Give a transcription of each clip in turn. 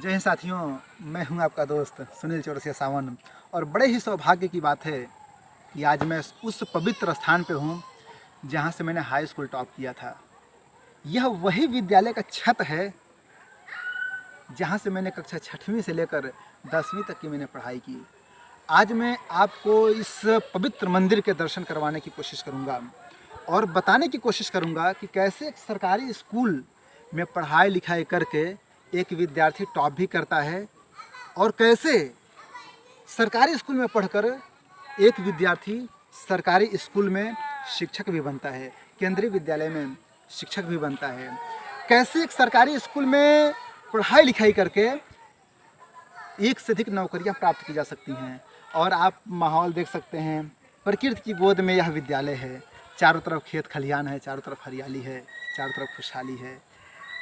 जय हिंद साथियों, मैं हूं आपका दोस्त सुनील चौरसिया सावन। और बड़े ही सौभाग्य की बात है कि आज मैं उस पवित्र स्थान पे हूं जहां से मैंने हाई स्कूल टॉप किया था। यह वही विद्यालय का छत है जहां से मैंने कक्षा 6वीं से लेकर 10वीं तक की मैंने पढ़ाई की। आज मैं आपको इस पवित्र मंदिर के दर्शन करवाने की कोशिश करूंगा और बताने की कोशिश करूंगा कि कैसे एक सरकारी स्कूल में पढ़ाई लिखाई करके एक विद्यार्थी टॉप भी करता है और कैसे सरकारी स्कूल में पढ़कर एक विद्यार्थी सरकारी स्कूल में शिक्षक भी बनता है, केंद्रीय विद्यालय में शिक्षक भी बनता है। कैसे एक सरकारी स्कूल में पढ़ाई लिखाई करके एक से अधिक नौकरियां प्राप्त की जा सकती हैं। और आप माहौल देख सकते हैं, प्रकृति की गोद में यह विद्यालय है। चारों तरफ खेत खलिहान है, चारों तरफ हरियाली है, चारों तरफ खुशहाली है।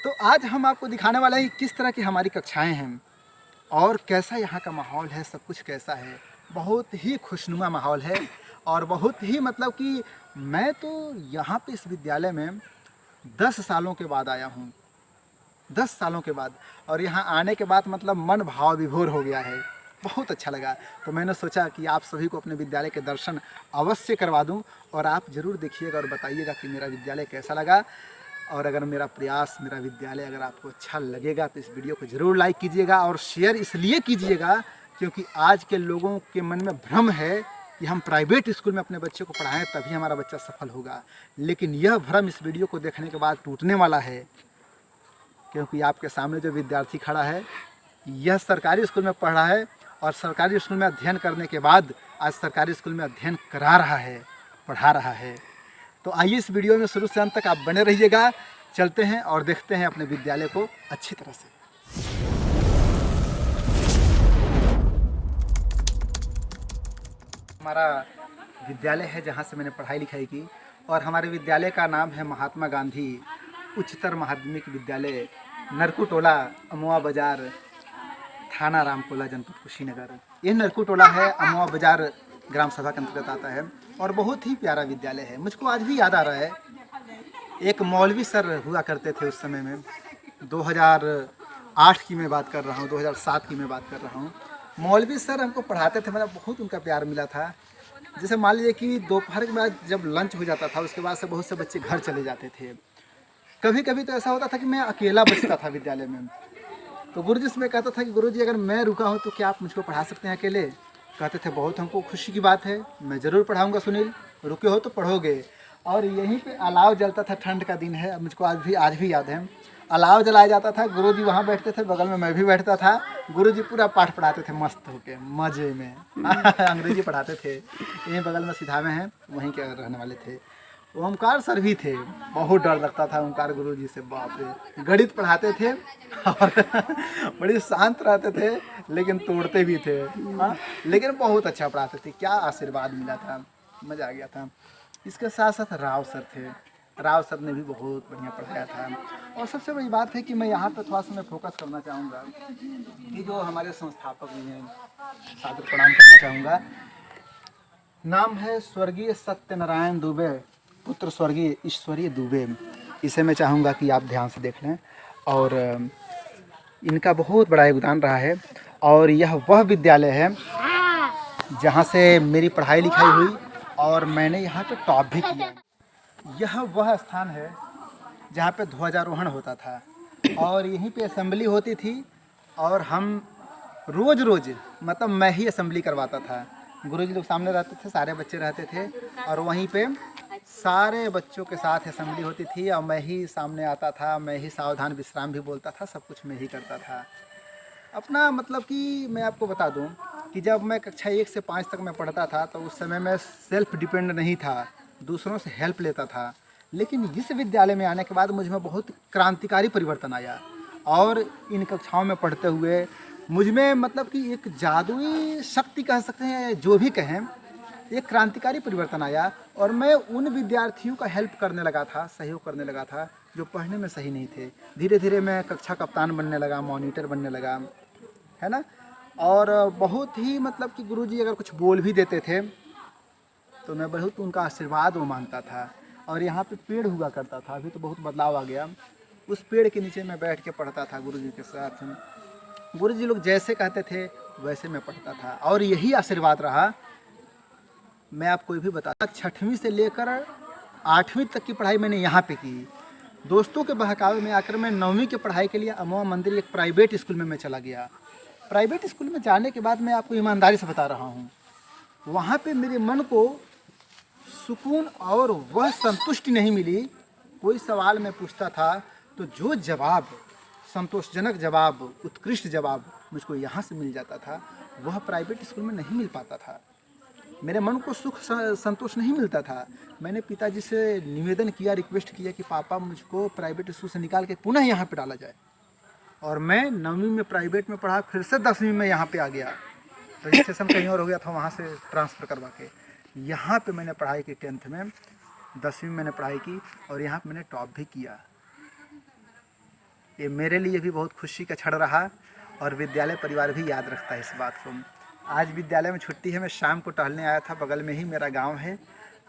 तो आज हम आपको दिखाने वाले हैं किस तरह की हमारी कक्षाएं हैं और कैसा यहाँ का माहौल है, सब कुछ कैसा है। बहुत ही खुशनुमा माहौल है और बहुत ही मतलब कि मैं तो यहाँ पे इस विद्यालय में 10 सालों के बाद आया हूँ, 10 सालों के बाद। और यहाँ आने के बाद मतलब मन भाव विभोर हो गया है, बहुत अच्छा लगा। तो मैंने सोचा कि आप सभी को अपने विद्यालय के दर्शन अवश्य करवा दूं और आप ज़रूर देखिएगा और बताइएगा कि मेरा विद्यालय कैसा लगा। और अगर मेरा प्रयास, मेरा विद्यालय अगर आपको अच्छा लगेगा तो इस वीडियो को ज़रूर लाइक कीजिएगा और शेयर इसलिए कीजिएगा क्योंकि आज के लोगों के मन में भ्रम है कि हम प्राइवेट स्कूल में अपने बच्चे को पढ़ाएं तभी हमारा बच्चा सफल होगा। लेकिन यह भ्रम इस वीडियो को देखने के बाद टूटने वाला है, क्योंकि आपके सामने जो विद्यार्थी खड़ा है यह सरकारी स्कूल में पढ़ रहा है और सरकारी स्कूल में अध्ययन करने के बाद आज सरकारी स्कूल में अध्ययन करा रहा है, पढ़ा रहा है। तो आइए इस वीडियो में शुरू से अंत तक आप बने रहिएगा। चलते हैं और देखते हैं अपने विद्यालय को अच्छी तरह से। हमारा विद्यालय है जहाँ से मैंने पढ़ाई लिखाई की और हमारे विद्यालय का नाम है महात्मा गांधी उच्चतर माध्यमिक विद्यालय, नरकू टोला, अमुआ बाजार, थाना रामकोला, जनपद कुशीनगर। यह नरकू टोला है, अमुआ बाजार ग्राम सभा के अंतर्गत आता है और बहुत ही प्यारा विद्यालय है। मुझको आज भी याद आ रहा है, एक मौलवी सर हुआ करते थे उस समय में, 2008 की मैं बात कर रहा हूँ, 2007 की मैं बात कर रहा हूँ। मौलवी सर हमको पढ़ाते थे, मेरा बहुत उनका प्यार मिला था। जैसे मान लीजिए कि दोपहर के बाद जब लंच हो जाता था उसके बाद से बहुत से बच्चे घर चले जाते थे। कभी कभी तो ऐसा होता था कि मैं अकेला बचता था विद्यालय में। तो गुरुजी से मैं कहता था कि गुरुजी अगर मैं रुका हूँ तो क्या आप मुझको पढ़ा सकते हैं अकेले? कहते थे बहुत हमको खुशी की बात है, मैं ज़रूर पढ़ाऊँगा सुनील, रुके हो तो पढ़ोगे। और यहीं पे अलाव जलता था, ठंड का दिन है, मुझको आज भी याद है। अलाव जलाया जाता था, गुरुजी वहाँ बैठते थे, बगल में मैं भी बैठता था। गुरुजी पूरा पाठ पढ़ाते थे मस्त होके, मज़े में अंग्रेजी पढ़ाते थे। यहीं बगल में सीधा में है, वहीं के रहने वाले थे। ओमकार सर भी थे, बहुत डर लगता था ओमकार गुरुजी से, बाप रे। गणित पढ़ाते थे और बड़ी शांत रहते थे लेकिन तोड़ते भी थे। हाँ, लेकिन बहुत अच्छा पढ़ाते थे, क्या आशीर्वाद मिला था, मज़ा आ गया था। इसके साथ साथ राव सर थे, राव सर ने भी बहुत बढ़िया पढ़ाया था। और सबसे बड़ी बात है कि मैं यहाँ पर थोड़ा सा मैं फोकस करना चाहूँगा कि जो हमारे संस्थापक भी हैं, सादर प्रणाम करना चाहूँगा। नाम है स्वर्गीय सत्यनारायण दुबे, पुत्र स्वर्गीय ईश्वरीय दुबे। इसे मैं चाहूँगा कि आप ध्यान से देख लें और इनका बहुत बड़ा योगदान रहा है। और यह वह विद्यालय है जहाँ से मेरी पढ़ाई लिखाई हुई और मैंने यहाँ पे टॉप भी किया। यह वह स्थान है जहाँ पे ध्वजारोहण होता था और यहीं पे असेंबली होती थी और हम रोज़ रोज़ मतलब मैं ही असेंबली करवाता था। गुरुजी लोग सामने रहते थे, सारे बच्चे रहते थे और वहीं पे सारे बच्चों के साथ असेंबली होती थी और मैं ही सामने आता था, मैं ही सावधान विश्राम भी बोलता था, सब कुछ मैं ही करता था अपना। मतलब कि मैं आपको बता दूं कि जब मैं कक्षा 1 से 5 तक मैं पढ़ता था तो उस समय मैं सेल्फ डिपेंड नहीं था, दूसरों से हेल्प लेता था। लेकिन इस विद्यालय में आने के बाद मुझ में बहुत क्रांतिकारी परिवर्तन आया और इन कक्षाओं में पढ़ते हुए मुझ में मतलब कि एक जादुई शक्ति कह सकते हैं, जो भी कहें, एक क्रांतिकारी परिवर्तन आया और मैं उन विद्यार्थियों का हेल्प करने लगा था, सहयोग करने लगा था जो पढ़ने में सही नहीं थे। धीरे धीरे मैं कक्षा कप्तान बनने लगा, मॉनिटर बनने लगा, है ना। और बहुत ही मतलब कि गुरुजी अगर कुछ बोल भी देते थे तो मैं बहुत उनका आशीर्वाद वो मानता था। और यहाँ पे पेड़ हुआ करता था, अभी तो बहुत बदलाव आ गया। उस पेड़ के नीचे मैं बैठ के पढ़ता था गुरुजी के साथ। गुरुजी लोग जैसे कहते थे वैसे मैं पढ़ता था और यही आशीर्वाद रहा। मैं आपको ये भी बता, 6वीं से लेकर 8वीं तक की पढ़ाई मैंने यहाँ पे की। दोस्तों के बहकावे में आकर मैं 9वीं की पढ़ाई के लिए अमवा मंदिर एक प्राइवेट स्कूल में मैं चला गया। प्राइवेट स्कूल में जाने के बाद मैं आपको ईमानदारी से बता रहा हूँ, वहाँ पे मेरे मन को सुकून और वह संतुष्टि नहीं मिली। कोई सवाल मैं पूछता था तो जो जवाब, संतोषजनक जवाब, उत्कृष्ट जवाब मुझको यहाँ से मिल जाता था, वह प्राइवेट स्कूल में नहीं मिल पाता था। मेरे मन को सुख संतोष नहीं मिलता था। मैंने पिताजी से निवेदन किया, रिक्वेस्ट किया कि पापा मुझको प्राइवेट स्कूल से निकाल के पुनः यहाँ पे डाला जाए। और मैं 9वीं में प्राइवेट में पढ़ा, फिर से 10वीं में यहाँ पे आ गया। रजिस्ट्रेशन कहीं और हो गया था, वहाँ से ट्रांसफ़र करवा के यहाँ पे मैंने पढ़ाई की। 10th में, 10वीं में मैंने पढ़ाई की और यहाँ पे मैंने टॉप भी किया। ये मेरे लिए भी बहुत खुशी का क्षण रहा और विद्यालय परिवार भी याद रखता है इस बात को। आज विद्यालय में छुट्टी है, मैं शाम को टहलने आया था। बगल में ही मेरा गांव है,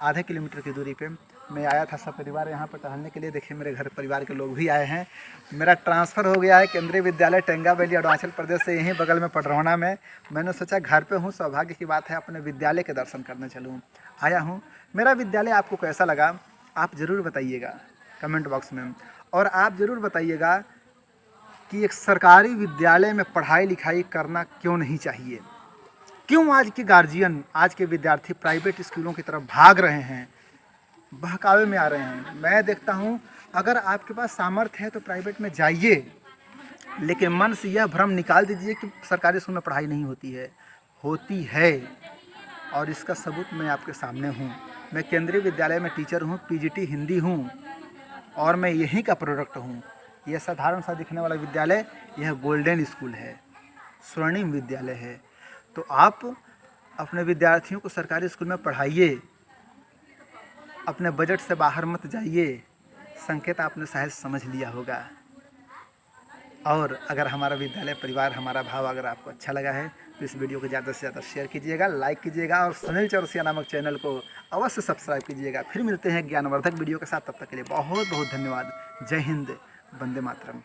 आधे किलोमीटर की दूरी पे मैं आया था सब परिवार यहाँ पर टहलने के लिए। देखिए मेरे घर परिवार के लोग भी आए हैं। मेरा ट्रांसफ़र हो गया है केंद्रीय विद्यालय टेंगा वैली अरुणाचल प्रदेश से, यहीं बगल में पडरौना में। मैंने सोचा घर पे हूँ, सौभाग्य की बात है, अपने विद्यालय के दर्शन करने चलूँ। आया हूँ। मेरा विद्यालय आपको कैसा लगा आप ज़रूर बताइएगा कमेंट बॉक्स में। और आप ज़रूर बताइएगा कि एक सरकारी विद्यालय में पढ़ाई लिखाई करना क्यों नहीं चाहिए। क्यों आज के गार्जियन, आज के विद्यार्थी प्राइवेट स्कूलों की तरफ भाग रहे हैं, बहकावे में आ रहे हैं। मैं देखता हूँ अगर आपके पास सामर्थ्य है तो प्राइवेट में जाइए, लेकिन मन से यह भ्रम निकाल दीजिए कि सरकारी स्कूल में पढ़ाई नहीं होती है। होती है और इसका सबूत मैं आपके सामने हूँ। मैं केंद्रीय विद्यालय में टीचर हूँ, पीजीटी हिंदी हूँ और मैं यहीं का प्रोडक्ट हूँ। यह साधारण सा दिखने वाला विद्यालय यह गोल्डन स्कूल है, स्वर्णिम विद्यालय है। तो आप अपने विद्यार्थियों को सरकारी स्कूल में पढ़ाइए, अपने बजट से बाहर मत जाइए। संकेत आपने शायद समझ लिया होगा। और अगर हमारा विद्यालय परिवार, हमारा भाव अगर आपको अच्छा लगा है तो इस वीडियो को ज़्यादा से ज़्यादा शेयर कीजिएगा, लाइक कीजिएगा और सुनील चौरसिया नामक चैनल को अवश्य सब्सक्राइब कीजिएगा। फिर मिलते हैं ज्ञानवर्धक वीडियो के साथ, तब तक के लिए बहुत बहुत धन्यवाद। जय हिंद, वंदे मातरम।